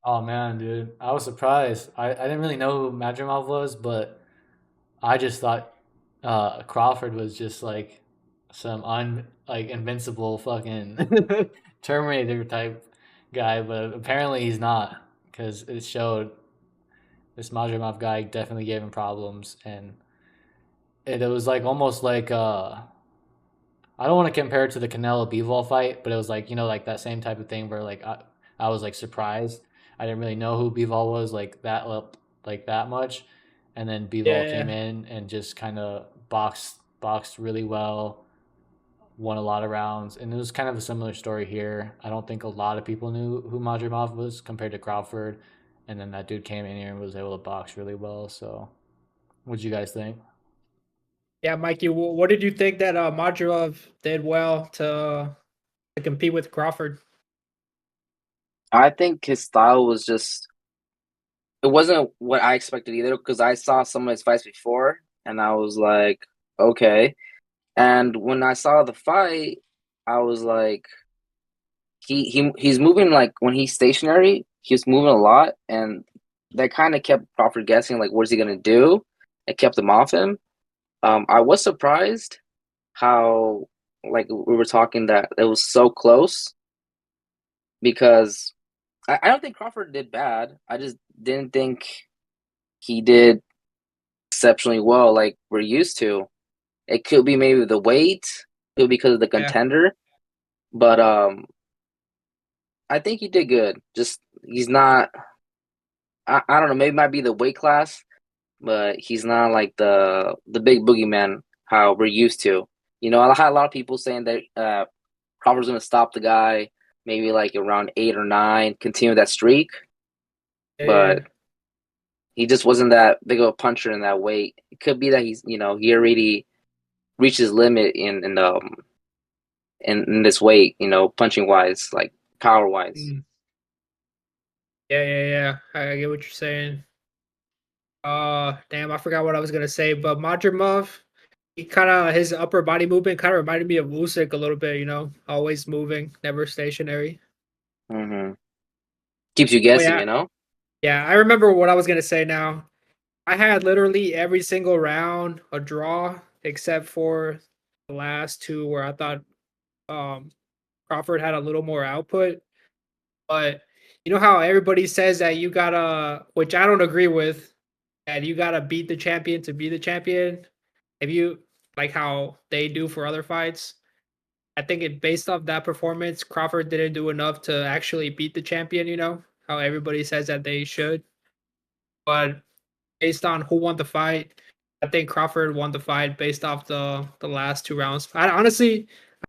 Oh man, dude, I was surprised. I didn't really know who Madrimov was, but I just thought Crawford was just like some like invincible fucking Terminator type guy, but apparently he's not because it showed this Madrimov guy definitely gave him problems, and it was like almost like I don't want to compare it to the Canelo Bivol fight, but it was like like that same type of thing where like I was like surprised. I didn't really know who Bivol was like that much, and then Bivol came Yeah, in and just kind of boxed really well, won a lot of rounds, and it was kind of a similar story here. I don't think a lot of people knew who Madrimov was compared to Crawford, and then that dude came in here and was able to box really well. So, what'd you guys think? yeah, Mikey. What did you think that Madrimov did well to compete with Crawford? I think his style was just it wasn't what I expected either because I saw some of his fights before and I was like, okay. And when I saw the fight, I was like, he's moving like when he's stationary, he's moving a lot, and that kind of kept Crawford guessing like, what is he gonna do? It kept him off him. I was surprised how like we were talking that it was so close because I don't think Crawford did bad. I just didn't think he did exceptionally well like we're used to. It could be maybe the weight, it could be because of the Yeah, contender, but I think he did good. Just he's not. I don't know. Maybe it might be the weight class, but he's not like the big boogeyman how we're used to. I had a lot of people saying that Crawford's gonna stop the guy maybe like around 8 or 9, continue that streak, yeah, but he just wasn't that big of a puncher in that weight. It could be that he already reached his limit in this weight, punching wise, like power wise. mm, yeah. I get what you're saying. Damn, I forgot what I was gonna say, but Madrimov, he kind of his upper body movement kind of reminded me of Usyk a little bit. Always moving, never stationary. Hmm. Keeps you Oh guessing, yeah, yeah. I remember what I was gonna say now. I had literally every single round a draw except for the last two where I thought um Crawford had a little more output. But you know how everybody says that you gotta, which I don't agree with, that you gotta beat the champion to be the champion. If you like how they do for other fights, I think it based off that performance, Crawford didn't do enough to actually beat the champion. How everybody says that they should, but based on who won the fight, I think Crawford won the fight based off the last two rounds. I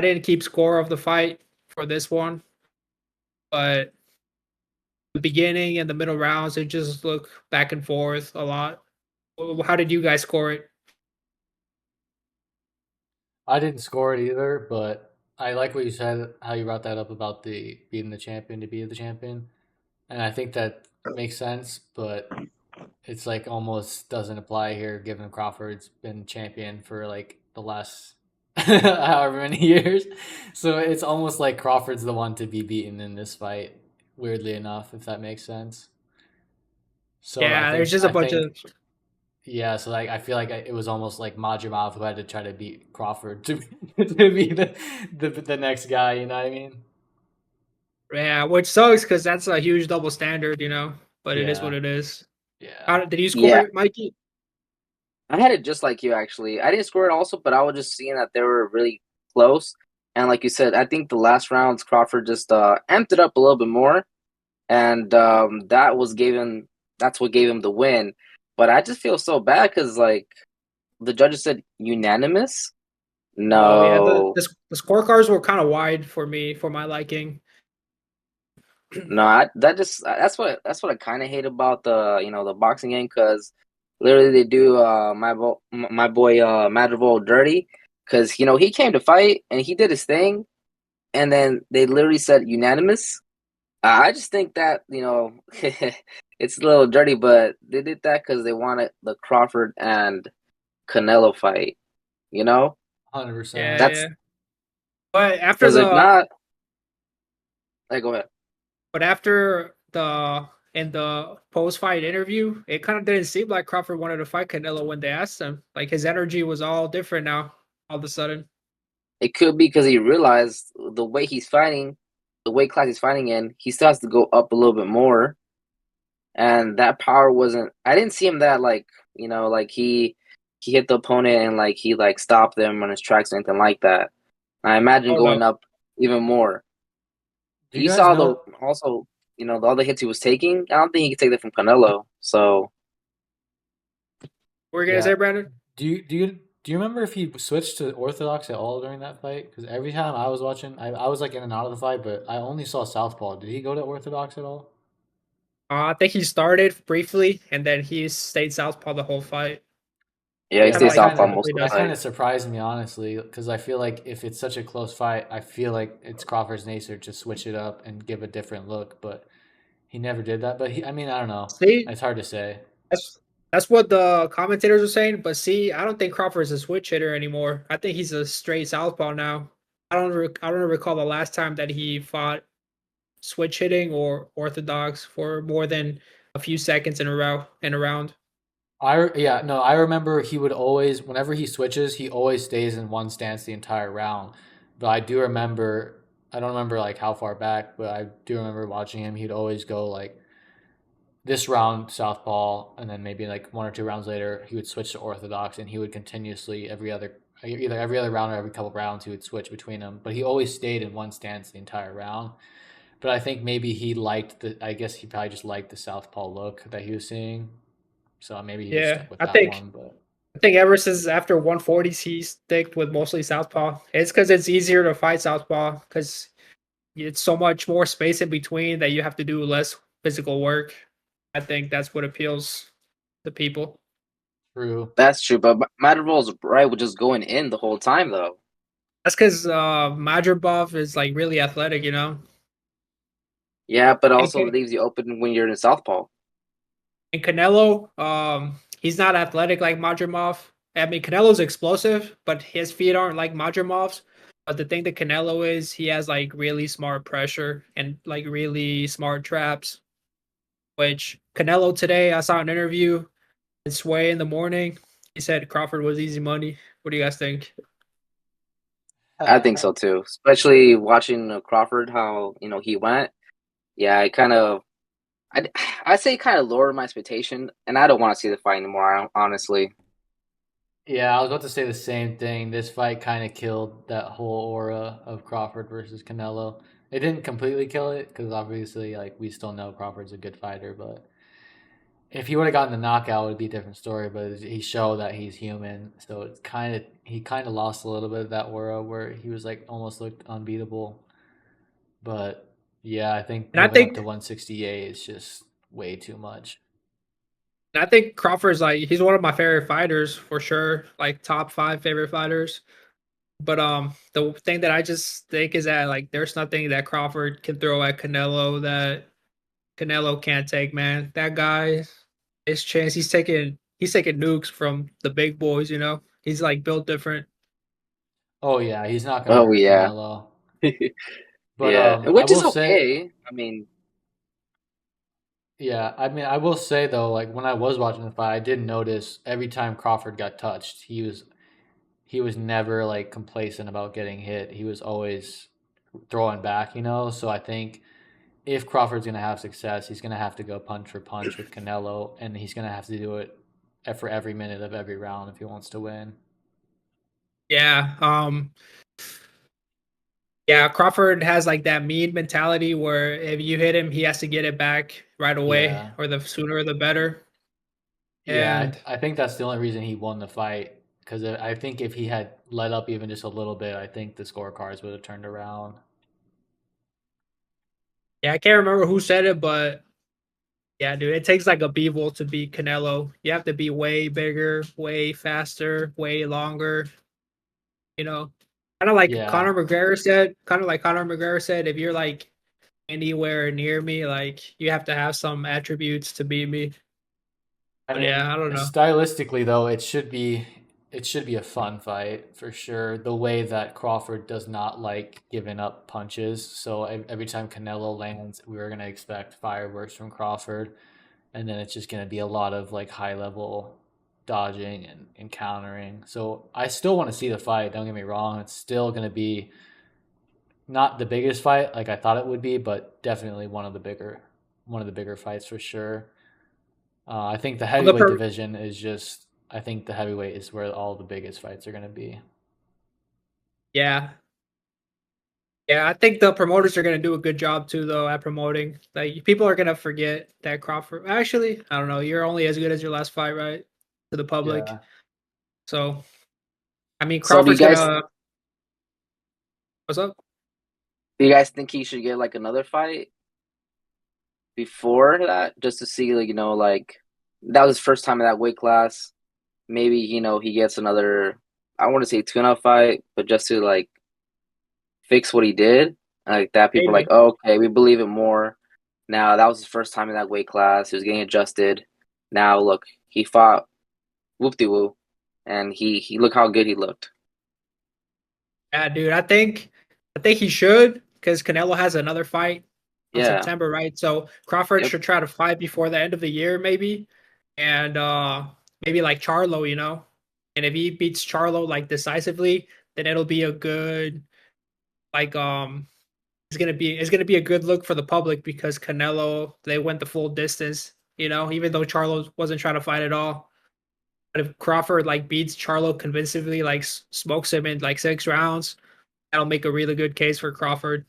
didn't keep score of the fight for this one, but the beginning and the middle rounds, it just looked back and forth a lot. How did you guys score it? I didn't score it either, but I like what you said, how you brought that up about the beating the champion to be the champion. And I think that makes sense, but it's like almost doesn't apply here given Crawford's been champion for like the last however many years. So it's almost like Crawford's the one to be beaten in this fight, weirdly enough, if that makes sense. So I Yeah, there's think just a I bunch of think yeah, so like I feel like it was almost like Madrimov who had to try to beat Crawford to to be the next guy. You know what I mean? yeah, which sucks because that's a huge double standard, But it is what Yeah, it is. yeah. How did you score Yeah, it, Mikey? I had it just like you actually. I didn't score it also, but I was just seeing that they were really close. And like you said, I think the last rounds Crawford just amped it up a little bit more, and that's what gave him the win. But I just feel so bad because like the judges said unanimous. Oh yeah, No, the scorecards were kind of wide for me for my liking. no, that's what I kind of hate about the boxing game because literally they do my boy Madrigal dirty because he came to fight and he did his thing and then they literally said unanimous. I just think that it's a little dirty, but they did that because they wanted the Crawford and Canelo fight. You know, 100%. Yeah, that's yeah. But after because if the not, like go ahead. but after the in the post-fight interview, it kind of didn't seem like Crawford wanted to fight Canelo when they asked him. Like his energy was all different now, all of a sudden. It could be because he realized the way he's fighting, the weight class he's fighting in, he still has to go up a little bit more, and that power wasn't. I didn't see him that like like he hit the opponent and like he like stopped them on his tracks or anything like that. I imagine Oh no. going up even more. Do you You guys saw the know? also all the hits he was taking. I don't think he could take that from Canelo. So What were you gonna Yeah. say, Brandon? Do you remember if he switched to orthodox at all during that fight? Because every time I was watching, I was like in and out of the fight, but I only saw southpaw. Did he go to orthodox at all? I think he started briefly and then he stayed southpaw the whole fight. yeah, he Yeah, Kind of stays like he southpaw kind of most typically of the that does. kind fight. of surprised me honestly, because I feel like if it's such a close fight, I feel like it's Crawford's nature to switch it up and give a different look, but he never did that. But I mean, I don't know. See, It's hard to say. that's that's what the commentators were saying. But see, I don't think Crawford's a switch hitter anymore. I think he's a straight southpaw now. I don't recall the last time that he fought switch hitting or orthodox for more than a few seconds in a round. Yeah, no, I remember he would always, whenever he switches, he always stays in one stance the entire round. But I do remember, I don't remember like how far back, but I do remember watching him. He'd always go like this round southpaw, and then maybe like one or two rounds later, he would switch to orthodox, and he would continuously either every other round or every couple rounds, he would switch between them. But he always stayed in one stance the entire round. But I think maybe he liked I guess he probably just liked the southpaw look that he was seeing. So maybe he just Yeah, stuck with that one. But I think ever since after 140s, he sticked with mostly southpaw. It's because it's easier to fight southpaw because it's so much more space in between that you have to do less physical work. I think that's what appeals to people. true. That's true, but Madrimov right with just going in the whole time though. That's because Madrimov is like really athletic, you know. Yeah, but And, also Ca- leaves you open when you're in southpaw. and Canelo, he's not athletic like Madrimov. I mean, Canelo's explosive, but his feet aren't like Madrimov's. But the thing that Canelo is, he has like really smart pressure and like really smart traps. Which Canelo today, I saw an interview in Sway in the morning. He said Crawford was easy money. What do you guys think? I think so too, especially watching Crawford how he went. Yeah, I kind of I say kind of lowered my expectation, and I don't want to see the fight anymore. Honestly, Yeah, I was about to say the same thing. This fight kind of killed that whole aura of Crawford versus Canelo. It didn't completely kill it because obviously, like we still know Crawford's a good fighter, but if he would have gotten the knockout, it would be a different story. But he showed that he's human, so it's he kind of lost a little bit of that aura where he was like almost looked unbeatable. But yeah, I think And I moving up to think 168 is just way too much. and I think Crawford's like he's one of my favorite fighters for sure, like top 5 favorite fighters. But the thing that I just think is that like there's nothing that Crawford can throw at Canelo that Canelo can't take, man. That guy, his chance, he's taking nukes from the big boys, you know. He's like built different. Oh yeah, he's not gonna oh hurt yeah, Canelo. But yeah, I which will is say, okay. I mean, yeah, I mean, I will say though, like when I was watching the fight, I did notice every time Crawford got touched, he was never like complacent about getting hit. He was always throwing back, you know. So I think if Crawford's gonna have success, he's gonna have to go punch for punch with Canelo, and he's gonna have to do it for every minute of every round if he wants to win. Yeah. Yeah, Crawford has like that mean mentality where if you hit him, he has to get it back right away, Yeah, or the sooner the better. yeah, And I think that's the only reason he won the fight. Because I think if he had let up even just a little bit, I think the scorecards would have turned around. yeah, I can't remember who said it, but yeah, dude, it takes like a Beevil to beat Canelo. You have to be way bigger, way faster, way longer. You know, Yeah, Kind of like Conor McGregor said, if you're like anywhere near me, like you have to have some attributes to beat me. I But mean, yeah, I don't know. stylistically though, it should be. it should be a fun fight for sure. The way that Crawford does not like giving up punches, so every time Canelo lands, we were gonna expect fireworks from Crawford, and then it's just gonna be a lot of like high level dodging and countering. So I still want to see the fight. Don't get me wrong; it's still gonna be not the biggest fight like I thought it would be, but definitely one of the bigger fights for sure. I think the Well, the heavyweight per- division is just. I think the heavyweight is where all the biggest fights are going to be. yeah, yeah. I think the promoters are gonna do a good job too, though, at promoting. Like people are gonna forget that Crawford. Actually, I don't know. You're only as good as your last fight, right? To the public. Yeah. So I mean, So Crawford's gonna. What's up? do you guys think he should get like another fight before that, just to see, like, like that was his first time in that weight class. Maybe, he gets another, I don't want to say tune-up fight, but just to like fix what he did. Like that, people are like, Maybe. oh, okay, we believe it more. Now that was his first time in that weight class. He was getting adjusted. Now look, he fought whoop de woo, and he look how good he looked. Yeah, dude. I think he should because Canelo has another fight on Yeah. September, right? So Crawford Yep. should try to fight before the end of the year, maybe, and maybe like Charlo, you know. And if he beats Charlo like decisively, then it'll be a good like it's gonna be a good look for the public because Canelo they went the full distance, you know, even though Charlo wasn't trying to fight at all. But if Crawford like beats Charlo convincingly, like smokes him in like 6 rounds, that'll make a really good case for Crawford.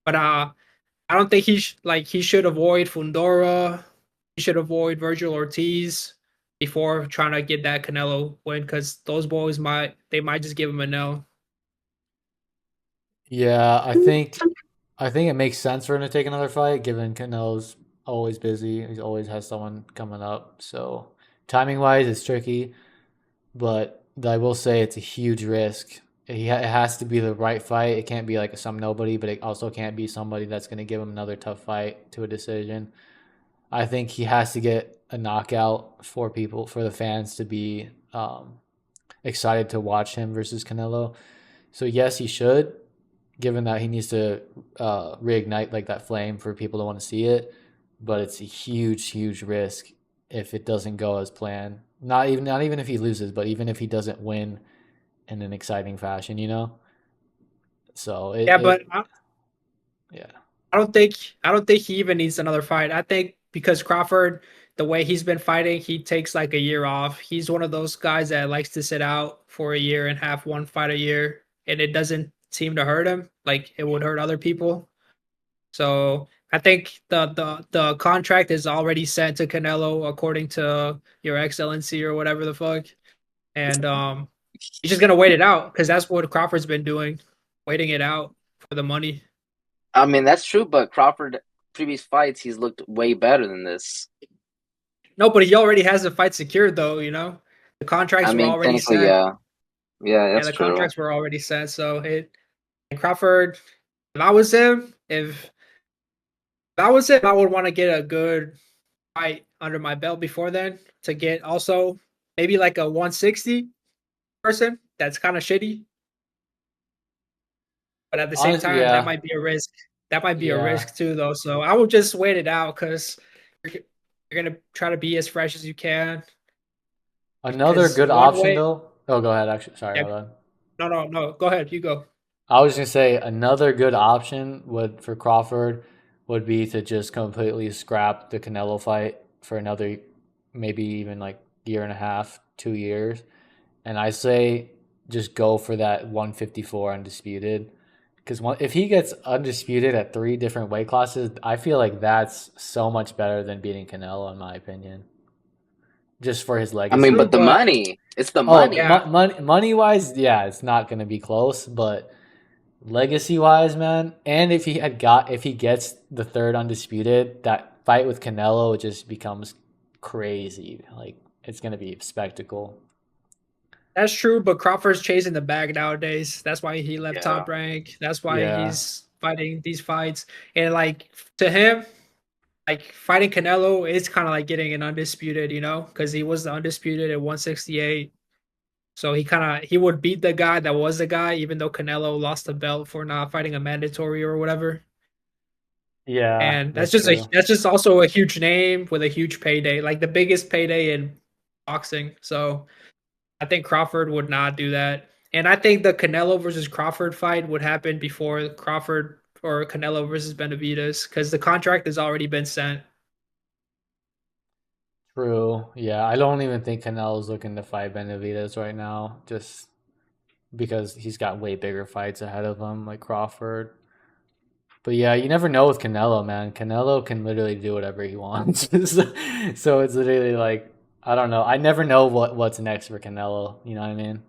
But I don't think he should avoid Fundora. He should avoid Virgil Ortiz before trying to get that Canelo win because those boys might just give him a no. Yeah, I think it makes sense for him to take another fight, given Canelo's always busy. He always has someone coming up. So timing wise, it's tricky, but I will say it's a huge risk. It has to be the right fight. It can't be like some nobody, but it also can't be somebody that's going to give him another tough fight to a decision. I think he has to get a knockout for people, for the fans to be excited to watch him versus Canelo. So yes, he should, given that he needs to reignite like that flame for people to want to see it. But it's a huge, huge risk if it doesn't go as planned. Not even if he loses, but even if he doesn't win in an exciting fashion, you know. So Yeah, but yeah. I don't think he even needs another fight. I think because Crawford, the way he's been fighting, he takes like a year off. He's one of those guys that likes to sit out for a year and have one fight a year, and it doesn't seem to hurt him like it would hurt other people. So I think the contract is already sent to Canelo according to Your Excellency or whatever the fuck, and he's just gonna wait it out because that's what Crawford's been doing, waiting it out for the money. I mean, that's true, but Crawford, previous fights, he's looked way better than this. No, but he already has the fight secured, though. You know, the I contracts were mean, already technically, sent. yeah. Yeah, Yeah, that's the true. contracts were already sent. So it and Crawford, if I was him, if I was him, I would want to get a good fight under my belt before then to get also maybe like a 160 person. That's kind of shitty, but at the same Honestly, time, that yeah. might be a risk. That might be a Yeah. risk too, though. So I would just wait it out because you're gonna try to be as fresh as you can. Another Because good one option way, though. Oh, go ahead. Actually, sorry, yeah, hold on. no, no, no. Go ahead. You go. I was gonna say another good option would for Crawford would be to just completely scrap the Canelo fight for another, maybe even like year and a half, 2 years, and I say just go for that 154 undisputed. Because if he gets undisputed at three different weight classes, I feel like that's so much better than beating Canelo, in my opinion. Just for his I mean, True, legacy. but the but money, it's the Oh, money. yeah, money wise, yeah, it's not gonna be close, but legacy wise, man, and if he gets the third undisputed, that fight with Canelo just becomes crazy. Like it's gonna be a spectacle. that's true. But Crawford's chasing the bag nowadays. That's why he left Yeah. Top Rank. That's why Yeah. he's fighting these fights. And like to him, like fighting Canelo is kind of like getting an undisputed, you know, because he was the undisputed at 168. So he would beat the guy that was the guy, even though Canelo lost the belt for not fighting a mandatory or whatever. Yeah, And that's true. that's just also a huge name with a huge payday, like the biggest payday in boxing. So I think Crawford would not do that. And I think the Canelo versus Crawford fight would happen before Crawford or Canelo versus Benavidez because the contract has already been sent. True. Yeah, I don't even think Canelo's looking to fight Benavidez right now, just because he's got way bigger fights ahead of him, like Crawford. But yeah, you never know with Canelo, man. Canelo can literally do whatever he wants. So it's literally like I don't know. I never know what's next for Canelo. You know what I mean?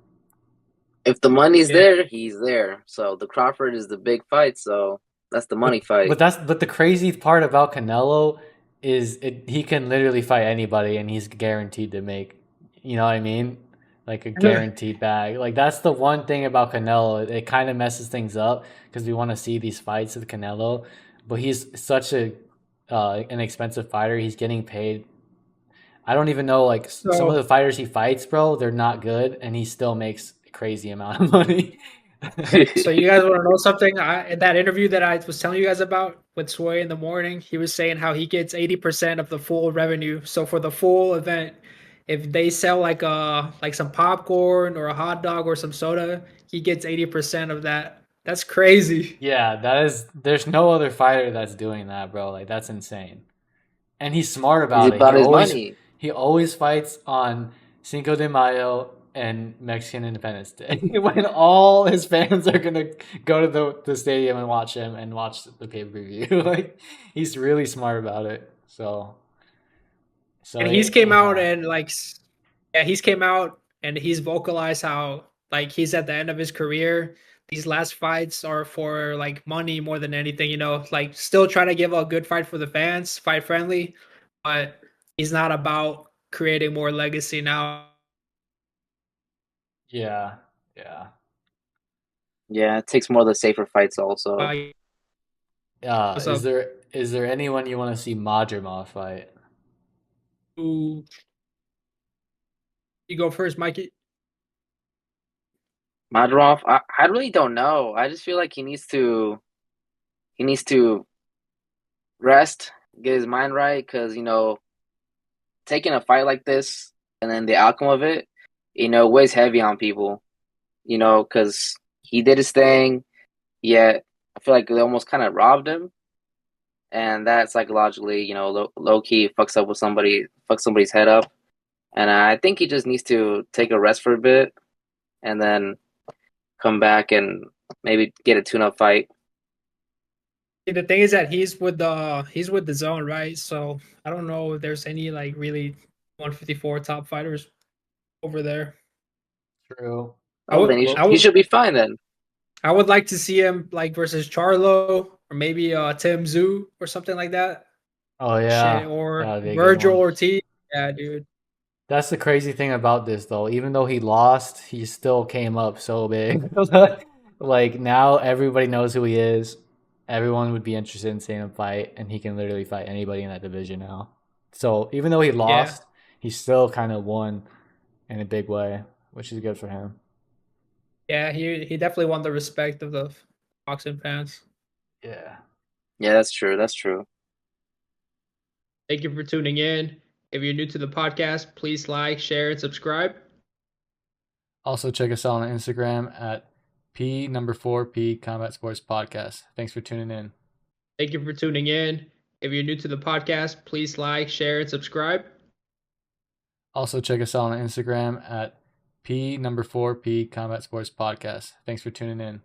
If the money's Yeah. there, he's there. So the Crawford is the big fight. So that's the money fight. But the crazy part about Canelo is he can literally fight anybody and he's guaranteed to make. You know what I mean? Like a guaranteed bag. Like that's the one thing about Canelo. It kind of messes things up because we want to see these fights with Canelo, but he's such a an expensive fighter. He's getting paid. I don't even know like some of So the fighters he fights, bro. They're not good, and he still makes a crazy amount of money. So you guys want to know something? In that interview that I was telling you guys about with Sway in the morning, he was saying how he gets 80% of the full revenue. So for the full event, if they sell like some popcorn or a hot dog or some soda, he gets 80% of that. That's crazy. Yeah, that is. There's no other fighter that's doing that, bro. Like that's insane. And he's smart He's about it. about his money. He always fights on Cinco de Mayo and Mexican Independence Day when all his fans are gonna go to the stadium and watch him and watch the pay per view. Like he's really smart about it. So And yeah, he's came out and he's vocalized how like he's at the end of his career. These last fights are for like money more than anything, like still trying to give a good fight for the fans, fight friendly, but he's not about creating more legacy now. yeah, yeah. Yeah, it takes more of the safer fights also. Is So there anyone you want to see Madrimov fight? you go first, Mikey. Madrimov, I really don't know. I just feel like he needs to rest, get his mind right, because taking a fight like this and then the outcome of it, weighs heavy on people. Because he did his thing, yet I feel like they almost kind of robbed him, and that psychologically, low key fucks somebody's head up. And I think he just needs to take a rest for a bit, and then come back and maybe get a tune-up fight. The thing is that he's with the zone, right? So I don't know if there's any like really 154 top fighters over there. True. I Oh, would then I he would should be fine then. I would like to see him like versus Charlo or maybe Tim Zoo or something like that. Oh Shit, yeah, or that would be a good Virgil one. Ortiz. Yeah, dude. That's the crazy thing about this, though. Even though he lost, he still came up so big. Like now, everybody knows who he is. Everyone would be interested in seeing him fight, and he can literally fight anybody in that division now. So even though he Yeah. lost, he still kind of won in a big way, which is good for him. Yeah, he definitely won the respect of the boxing fans. Yeah. Yeah, that's true. That's true. Thank you for tuning in. If you're new to the podcast, please like, share, and subscribe. Also, check us out on Instagram at P4P Combat Sports Podcast. Thanks for tuning in. Thank you for tuning in. If you're new to the podcast, please like, share, and subscribe. Also, check us out on Instagram at P4P Combat Sports Podcast. Thanks for tuning in.